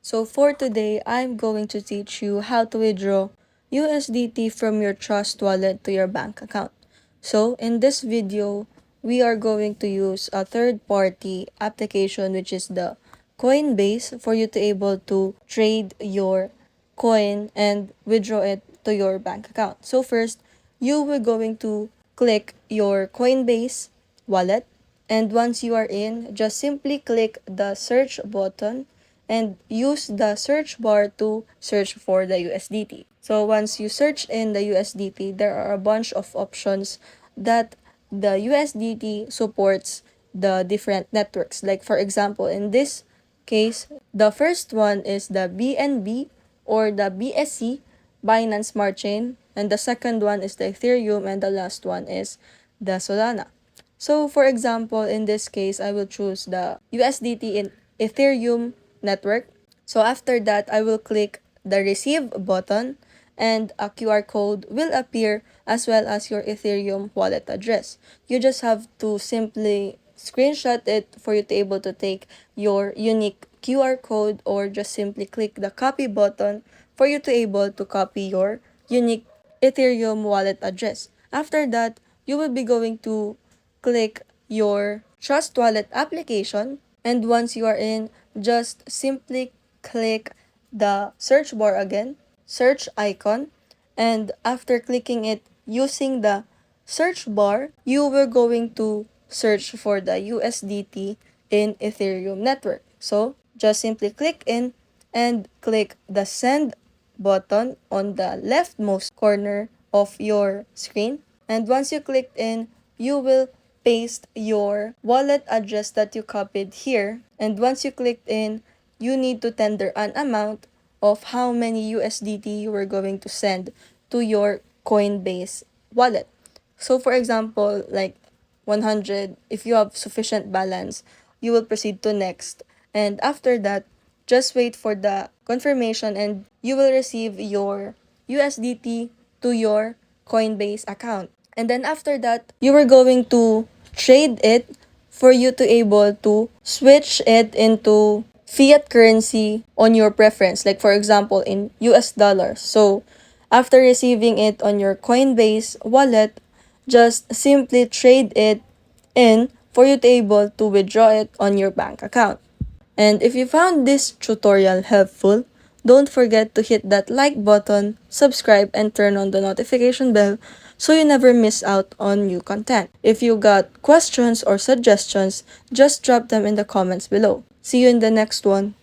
So for today, I'm going to teach you how to withdraw USDT from your Trust wallet to your bank account. So in this video, we are going to use a third-party application, which is the Coinbase, for you to able to trade your coin and withdraw it to your bank account. So first, you will going to click your Coinbase wallet, and once you are in, just simply click the search button and use the search bar to search for the USDT. So once you search in the USDT, there are a bunch of options that the USDT supports the different networks. Like for example, in this case, the first one is the BNB or the BSC, Binance Smart Chain, and the second one is the Ethereum, and the last one is the Solana. So for example, in this case, I will choose the USDT in Ethereum network. So after that, I will click the receive button and a QR code will appear as well as your Ethereum wallet address. You just have to simply screenshot it for you to able to take your unique QR code, or just simply click the copy button for you to able to copy your unique Ethereum wallet address. After that, you will be going to click your Trust Wallet application, and once you are in, just simply click the search bar again, search icon, and after clicking it using the search bar, you will going to search for the USDT in Ethereum network. So just simply click in and click the send button on the leftmost corner of your screen. And once you clicked in, you will paste your wallet address that you copied here. And once you clicked in, you need to tender an amount of how many USDT you are going to send to your Coinbase wallet. So for example, like 100, if you have sufficient balance, you will proceed to next. And after that, just wait for the confirmation and you will receive your USDT to your Coinbase account. And then after that, you are going to trade it for you to able to switch it into fiat currency on your preference. Like for example, in US dollars. So after receiving it on your Coinbase wallet, just simply trade it in for you to able to withdraw it on your bank account. And if you found this tutorial helpful, don't forget to hit that like button, subscribe, and turn on the notification bell so you never miss out on new content. If you got questions or suggestions, just drop them in the comments below. See you in the next one.